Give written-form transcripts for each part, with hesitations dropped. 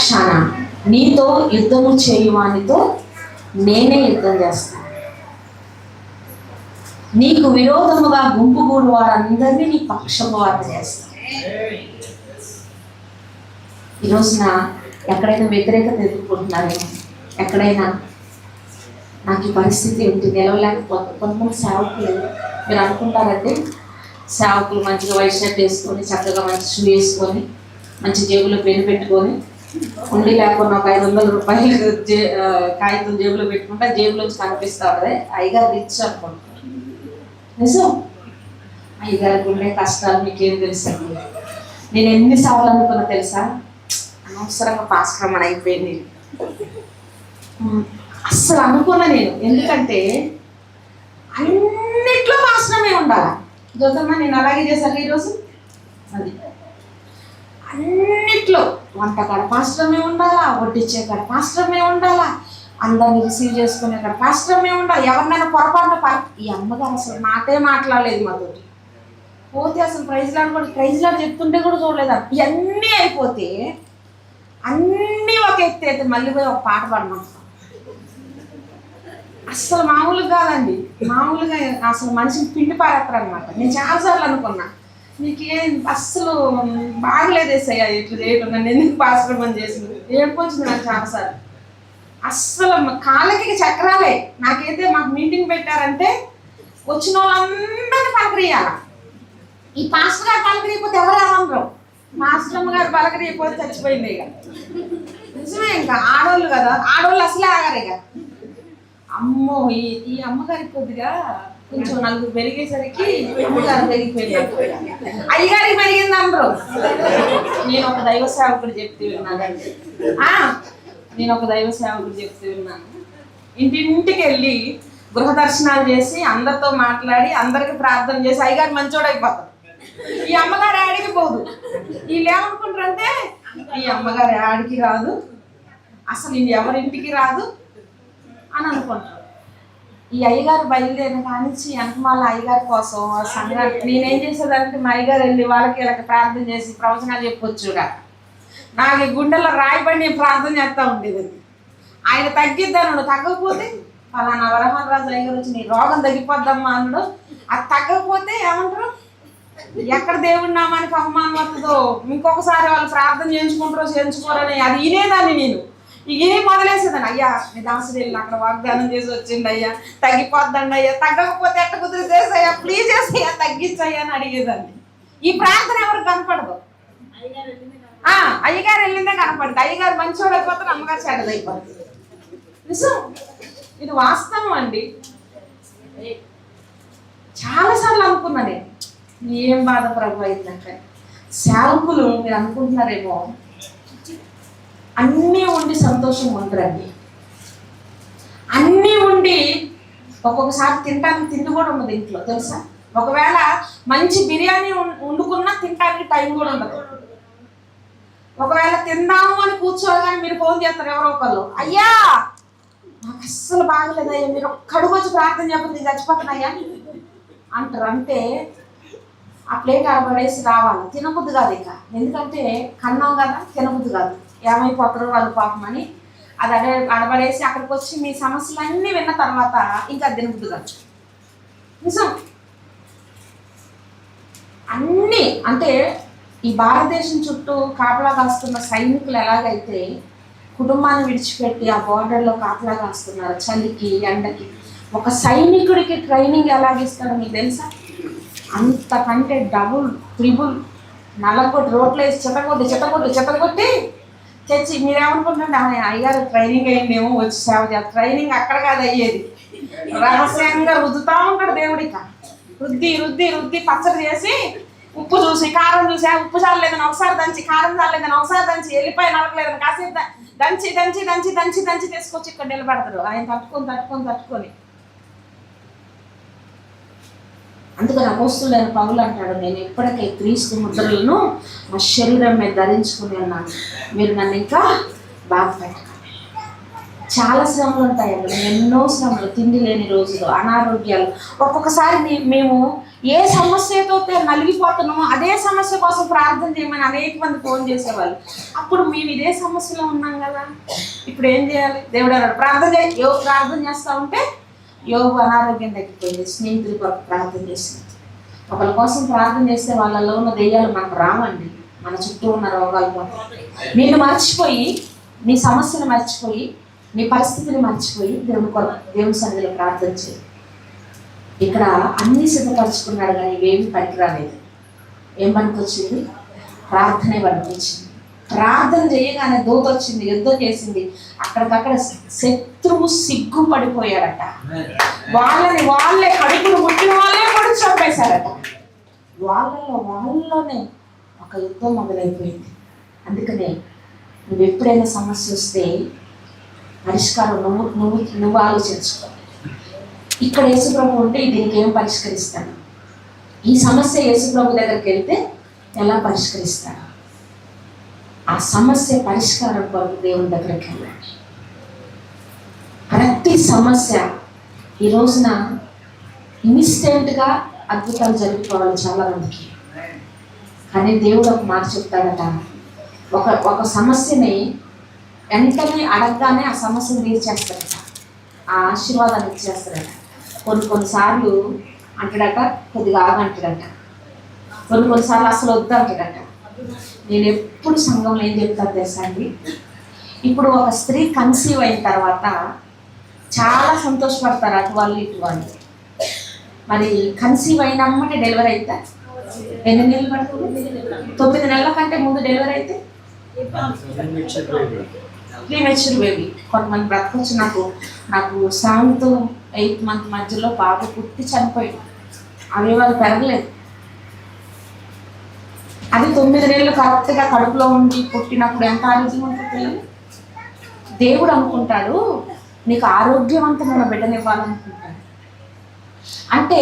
పక్షాన నీతో యుద్ధము చేయువానితో నేనే యుద్ధం చేస్తాను. నీకు విరోధముగా గుంపుగూడు వారందరినీ నీ పక్షపాతం చేస్తాను. ఈ రోజున ఎక్కడైనా వ్యతిరేకత ఎదుర్కొంటున్నారేమో, ఎక్కడైనా నాకు ఈ పరిస్థితి ఏంటి నిలవలేకపోతే కొంతమంది సేవకులు మీరు అనుకుంటారంటే సేవకులు మంచిగా వైట్ షర్ట్ వేసుకొని చక్కగా మంచి షూ వేసుకొని మంచి జేబులో పెన్ను పెట్టుకొని ఉండి లేకుండా ఒక 500 రూపాయలు కాగితం జేబులో పెట్టుకుంటే జేబులోంచి కనిపిస్తా ఉంటుంది. అయ్యగారు రిచ్ అనుకుంటారు. నిజం, అయ్యగారికి ఉండే కష్టాలు మీకేం తెలుసండి. నేను ఎన్నిసార్లు అనుకున్నా తెలుసా, అనవసరంగా పాశ్రమణ అయిపోయింది అస్సలు అనుకున్నా నేను. ఎందుకంటే అన్నిట్లో పాశ్రమే ఉండాలి. చూద్దామా, నేను అలాగే చేశాను ఈరోజు. అది అన్నిట్లో వంటకాడ పాశ్రమే ఉండాలా, వడ్డిచ్చే కాడ పాశ్రమే ఉండాలా, అందరిని రిసీవ్ చేసుకునే కాడ పాశ్రమే ఉండాలి. ఎవరినైనా పొరపాటున ఈ అమ్మగారు అసలు మాటే మాట్లాడలేదు మాతోటి. పోతే అసలు ప్రైజ్ లాడ్ చెప్తుంటే కూడా చూడలేదు. ఇవన్నీ అయిపోతే అన్నీ ఒక ఎత్తి అయితే మళ్ళీ పోయి ఒక పాట పాడమంటాం. అస్సలు మామూలుగా కాదండి, మామూలుగా అసలు మనిషిని పిండి పారేస్తారు అనమాట. నేను చాలాసార్లు అనుకున్నా, నీకేం అస్సలు బాగలేదేసయ్యా ఇట్లా చేయటం, నన్ను ఎందుకు పాశ్రమం చేసింది ఏడుకొచ్చింది నాకు చాలాసార్లు. అస్సలు కాళ్ళకి చక్రాలే. నాకైతే మాకు మీటింగ్ పెట్టారంటే వచ్చిన వాళ్ళందరినీ పలకరియాల. ఈ పాస్టర్ గారు పలకరియకపోతే ఎవరు ఏమనరు, మాస్టర్మ్మ గారు పలకరియకపోతే చచ్చిపోయింది. ఇక నిజమే, ఇంకా ఆడోళ్ళు కదా, ఆడోళ్ళు అసలే ఆగారు. ఇక అమ్మో ఈ అమ్మగారికి కొద్దిగా కొంచెం నలుగురు పెరిగేసరికి అమ్మగారు పెరిగిపోయింది, అయ్యగారికి పెరిగింది అందరూ. నేను ఒక దైవ సేవకుడు చెప్తూ విన్నానండి. నేను ఒక దైవ సేవకుడు చెప్తూ విన్నాను. ఇంటింటికి వెళ్ళి గృహ దర్శనాలు చేసి అందరితో మాట్లాడి అందరికి ప్రార్థన చేసి అయ్యగారు మంచోడైపోతారు. ఈ అమ్మగారు ఆడికి పోదు. వీళ్ళు ఏమనుకుంటారంటే ఈ అమ్మగారు ఆడికి రాదు, అసలు ఇది ఎవరింటికి రాదు అని అనుకుంటారు. ఈ అయ్యగారు బయలుదేరిన కానించి వెనకమాల అయ్యగారి కోసం సంఘాన్ని నేనేం చేసేదానికి మా అయ్యగారు వెళ్ళి వాళ్ళకి వీళ్ళకి ప్రార్థన చేసి ప్రవచనాలు చెప్పొచ్చుగా. నాకు గుండెల్లో రాయబడి నేను ప్రార్థన చేస్తూ ఉండేది. ఆయన తగ్గిద్దాను, తగ్గకపోతే ఫలానా వరహాన్ రాజు అయ్యగారు వచ్చి నీ రోగం తగ్గిపోద్దమ్మా అన్నాడు. అది తగ్గకపోతే ఏమంటారు, ఎక్కడ దేవుడి నామానికి అవమానం వస్తుందో, ఇంకొకసారి వాళ్ళు ప్రార్థన చేయించుకుంటారో చేయించుకోరని అది వినేదాన్ని నేను. ఇదే మొదలేసేదాన్ని. అయ్యా నీ దాసుడు వెళ్ళి అక్కడ వాగ్దానం చేసి వచ్చిండి అయ్యా, తగ్గిపోద్దండి అయ్యా, తగ్గకపోతే ఎట్ట కుదిరి చేసయ్యా, ప్లీజ్ చేసయ్యా, తగ్గించయ్యా అని అడిగేదాన్ని. ఈ ప్రార్థన ఎవరికి కనపడదు. అయ్యగారు వెళ్ళిందే కనపడదు. అయ్యగారు మంచోడు అయిపోతారు, అమ్మగారు చెడ్డదైపోతుంది. నిజం, ఇది వాస్తవం అండి. చాలాసార్లు అనుకున్నా నేను, ఏం బాధ ప్రభు అయిందంటే. సేవకులు మీరు అనుకుంటున్నారేమో అన్నీ ఉండి సంతోషం ఉండరండి. అన్నీ ఉండి ఒక్కొక్కసారి తినడానికి తిండి కూడా ఉండదు ఇంట్లో, తెలుసా. ఒకవేళ మంచి బిర్యానీ వండుకున్నా తినడానికి టైం కూడా ఉండదు. ఒకవేళ తిందాము అని కూర్చోగానే మీరు ఫోన్ చేస్తారు ఎవరో ఒకళ్ళు, అయ్యా నాకు అస్సలు బాగలేదయ్యా, మీరు ఒక్కడుగు వచ్చి ప్రార్థన చెప్పండి నేను చచ్చిపోతున్నాయ్యా అంటారు. అంటే ఆ ప్లేట్ అడబడేసి రావాలి, తినబుద్ధి కాదు ఇక. ఎందుకంటే కన్నాం కదా, తినబుద్ధి కాదు, ఏమైపోతారో వాళ్ళు పాపం అని అది అడబడేసి అక్కడికి వచ్చి మీ సమస్యలన్నీ విన్న తర్వాత ఇంకా తినబుద్ధి కాదు. నిజం, అన్నీ అంటే ఈ భారతదేశం చుట్టూ కాపలా కాస్తున్న సైనికులు ఎలాగైతే కుటుంబాన్ని విడిచిపెట్టి ఆ బోర్డర్లో కాపలా కాస్తున్నారు చలికి ఎండకి, ఒక సైనికుడికి ట్రైనింగ్ ఎలాగిస్తాడో మీకు తెలుసా. అంతకంటే డబుల్ ట్రిబుల్ నల్లగొట్టి రోడ్లు వేసి చెత్తగొట్టి తెచ్చి మీరేమనుకుంటుంటే అయ్యారు ట్రైనింగ్ అయ్యిందేమో వచ్చి సేవ చేస్తారు. ట్రైనింగ్ అక్కడ కాదు అయ్యేది, రహస్యంగా రుద్దుతా ఉంటాడు దేవుడిక. రుద్ది పచ్చడి చేసి ఉప్పు చూసి కారం చూసి ఉప్పు చాలలేదని ఒకసారి దంచి, కారం చాలలేదని ఒకసారి దంచి, వెళ్ళిపోయి నలకలేదని కాసేపు దంచి తీసుకొచ్చి ఇక్కడ నిలబెడతారు. ఆయన తట్టుకొని అందుకని అపోస్తులైన పౌలు అంటాడు, నేను ఎప్పటికీ క్రీస్తు ముద్రలను నా శరీరం మీద ధరించుకుని ఉన్నాను, మీరు నన్ను ఇంకా బాగా పెట్టకండి. చాలా శ్రమలు ఉంటాయండి, ఎన్నో శ్రమలు, తిండి లేని రోజులు, అనారోగ్యాలు. ఒక్కొక్కసారి మేము ఏ సమస్యతో నలిగిపోతున్నామో అదే సమస్య కోసం ప్రార్థన చేయమని అనేక మంది ఫోన్ చేసేవాళ్ళు. అప్పుడు మేము ఇదే సమస్యలో ఉన్నాం కదా, ఇప్పుడు ఏం చేయాలి? దేవుడు అన్నాడు ప్రార్థన చేస్తూ ఉంటే యోగు అనారోగ్యం తగ్గిపోయింది. స్నేహితుల కొరకు ప్రార్థన చేసినట్టు. ఒకరి కోసం ప్రార్థన చేస్తే వాళ్ళలో ఉన్న దెయ్యాలు మనకు రావండి. మన చుట్టూ ఉన్న రోగాలు నిన్ను మర్చిపోయి, నీ సమస్యను మర్చిపోయి, నీ పరిస్థితిని మర్చిపోయి దేవుని సన్నిధిలో ప్రార్థన చేయి. ఇక్కడ అన్ని సిద్ధపరచుకున్నాడు కానీ ఇవేమి పనికి రాలేదు. ఏం పనికొచ్చింది? ప్రార్థనే పనికొచ్చింది. ప్రార్థన చేయగానే దూత వచ్చింది, యుద్ధం చేసింది. అక్కడికక్కడ శత్రువు సిగ్గుపడిపోయాడట. వాళ్ళే కడుపులు ముట్టిన వాళ్ళే కూడా చంపేశారట. వాళ్ళలోనే ఒక యుద్ధం మొదలైపోయింది. అందుకనే నువ్వు ఎప్పుడైనా సమస్య వస్తే పరిష్కారం నువ్వు ఆలోచించుకో. ఇక్కడ యేసుప్రభు ఉంటే దీనికి ఏం పరిష్కరిస్తాడు? ఈ సమస్య యేసుప్రభు దగ్గరికి వెళ్తే ఎలా పరిష్కరిస్తాడు? ఆ సమస్య పరిష్కారం కొరకు దేవుని దగ్గరికి వెళ్ళాలి. ప్రతి సమస్య ఈ రోజున ఇన్స్టెంట్గా అద్భుతాలు జరిగిపోవాలి చాలా మందికి. కానీ దేవుడు ఒక మాట చెప్తాడట, ఒక సమస్యని వెంటనే అడగగానే ఆ సమస్యను తీర్చేస్తాడట, ఆ ఆశీర్వాదాన్ని ఇచ్చేస్తాడట. కొన్నిసార్లు అంటాడట, కొద్దిగా ఆగంటాడట. కొన్నిసార్లు అసలు వద్దు అంటాడట. నేను ఎప్పుడు సంఘంలో ఏం చెప్తాను తెలుసా అండి, ఇప్పుడు ఒక స్త్రీ కన్సీవ్ అయిన తర్వాత చాలా సంతోషపడతారు అటు వాళ్ళు ఇటు వాళ్ళు. మరి కన్సీవ్ అయినమ్మటే డెలివరీ అయితే ఎన్ని నెలలు పడుతుంది? 9 నెలల కంటే ముందు డెలివరీ అయితే ప్రీమెచ్యూర్ బేబీ. కొంతమంది బ్రతకొచ్చు. నాకు 7th 8th మంత్ మధ్యలో బాబు పుట్టి చనిపోయాడు. అవి వాళ్ళు పెరగలేదు. అది 9 నెలలు కరెక్ట్గా కడుపులో ఉండి పుట్టినప్పుడు ఎంత ఆరోగ్యం ఉంటుంది? దేవుడు అనుకుంటాడు నీకు ఆరోగ్యవంతమైన బిడ్డనివ్వాలనుకుంటాడు. అంటే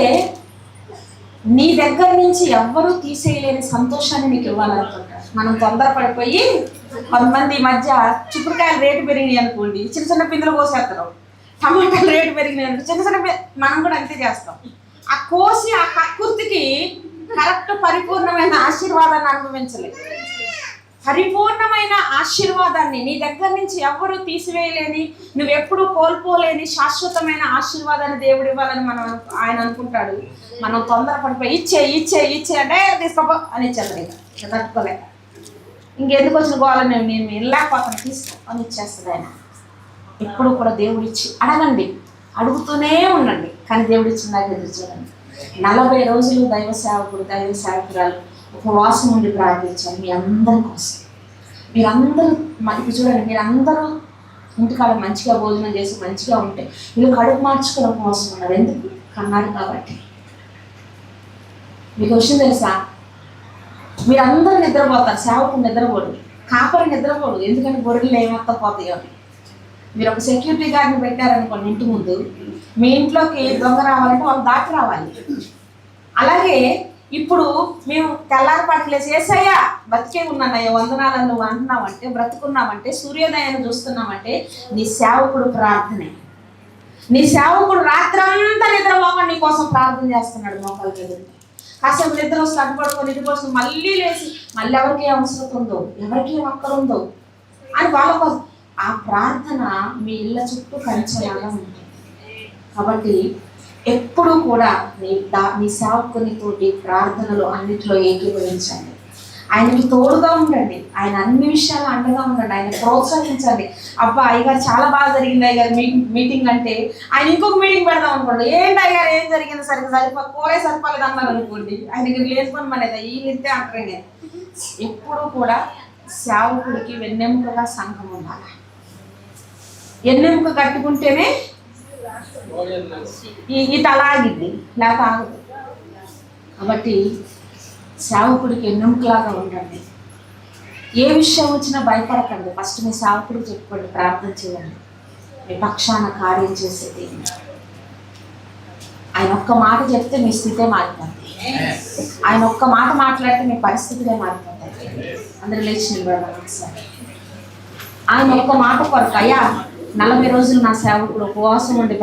నీ దగ్గర నుంచి ఎవ్వరూ తీసేయలేని సంతోషాన్ని నీకు ఇవ్వాలనుకుంటాడు. మనం తొందరపడిపోయి కొంతమంది ఈ మధ్య చిక్కుడుకాయలు రేటు పెరిగినాయి అనుకోండి, చిన్న చిన్న పిందులు కోసేస్తారు. టమాటాలు రేటు పెరిగినాయి అనుకో, చిన్న చిన్న మనం కూడా అంతే చేస్తాం. ఆ కోసి ఆ కక్కుర్తికి కరెక్ట్ పరిపూర్ణమైన ఆశీర్వాదాన్ని అనుభవించలేదు. పరిపూర్ణమైన ఆశీర్వాదాన్ని నీ దగ్గర నుంచి ఎవ్వరూ తీసివేయలేని, నువ్వెప్పుడు కోల్పోలేని శాశ్వతమైన ఆశీర్వాదాన్ని దేవుడు ఇవ్వాలని ఆయన అనుకుంటాడు. మనం తొందరపడిపోయి ఇచ్చే అంటే తీసుకోపో అని ఇచ్చేస్తాడు. ఇక తట్టుకోలేక ఇంకెందుకు వచ్చిన గోవాలని నేను వెళ్ళలేకపోతాను, తీసుకో అని ఇచ్చేస్తాడు ఆయన. ఎప్పుడు కూడా దేవుడు ఇచ్చి అడగండి, అడుగుతూనే ఉండండి. కానీ దేవుడు ఇచ్చిన దాకా ఎదురు చూడండి. 40 రోజులు దైవ సేవకురాలు ఉపవాసం ఉండి ప్రార్థించాలి మీ అందరి కోసం. మీరందరూ ఇప్పుడు చూడండి, మీరందరూ ఇంటికాడ మంచిగా భోజనం చేసి మంచిగా ఉంటే వీళ్ళు కడుపు మార్చుకుని ఉపవాసం ఉన్నారు. ఎందుకు? కన్నారు కాబట్టి. మీకు విషయం తెలుసా, మీరందరూ నిద్రపోతారు, సేవకుడు నిద్రపోడు, కాపరి నిద్రపోడు. ఎందుకంటే గొర్రెలు ఏమొత్త పోతాయో అని. మీరు ఒక సెక్యూరిటీ గార్డ్ని పెట్టారనుకోండి ఇంటి ముందు, మీ ఇంట్లోకి దొంగ రావాలంటే వాళ్ళు దాటి రావాలి. అలాగే ఇప్పుడు మేము తెల్లారిపాటికి లేసి ఏసయ్యా బతికే ఉన్నానయ్యా వందనాలను నువ్వు అంటున్నావంటే, బ్రతుకున్నామంటే, సూర్యోదయాన్ని చూస్తున్నామంటే నీ సేవకుడు ప్రార్థనే. నీ సేవకుడు రాత్రంతా నిద్రపోకుండా నీ కోసం ప్రార్థన చేస్తున్నాడు. మోకాలు మీద కాసేపు నిద్ర వస్తే అడ్డుపడుకొని ఇటుకోసం మళ్ళీ లేచి మళ్ళీ ఎవరికి అవసరం ఉందో, ఎవరికి అక్కర ఉందో అని వాళ్ళ కోసం ఆ ప్రార్థన మీ ఇళ్ళ చుట్టూ కంచెలాగా ఉంటుంది. కాబట్టి ఎప్పుడు కూడా నీ సేవకునితోటి ప్రార్థనలు అన్నింటిలో ఏకీభవించండి. ఆయనకి తోడుగా ఉండండి. ఆయన అన్ని విషయాలు అండగా ఉండండి. ఆయన ప్రోత్సహించండి. అబ్బా అయ్యగారు చాలా బాగా జరిగింది అయ్యగారు మీటింగ్ అంటే ఆయన ఇంకొక మీటింగ్ పెడదాం అనుకోండి. ఏంటి అయ్యారు ఏం జరిగింది సరిగ్గా కోరే సరిపోలేదు అన్నారు అనుకోండి, ఆయనకి లేచుకొని మనది వీళ్ళింతే అంటారు. ఎప్పుడు కూడా సేవకుడికి వెన్నెముకగా సంఘం ఉండాలి. ఎన్నెముక కట్టుకుంటేనే ఇది అలాగిద్ది, లేక ఆగదు. కాబట్టి సేవకుడికి ఎన్నెముకలాగా ఉండండి. ఏ విషయం వచ్చినా భయపడకండి. ఫస్ట్ మీ సేవకుడికి చెప్పుకోండి, ప్రార్థన చేయండి. మీ పక్షాన కార్యం చేసేది ఆయన ఒక్క మాట చెప్తే మీ స్థితే మారిపోతుంది. ఆయన ఒక్క మాట మాట్లాడితే మీ పరిస్థితులే మారిపోతాయి. అందరూ లేచి నిలబడదాం ఒకసారి. ఆయన ఒక్క మాట కొరకు, అయ్యా 40 రోజులు నా సేవకుడు ఉపవాసం ఉండి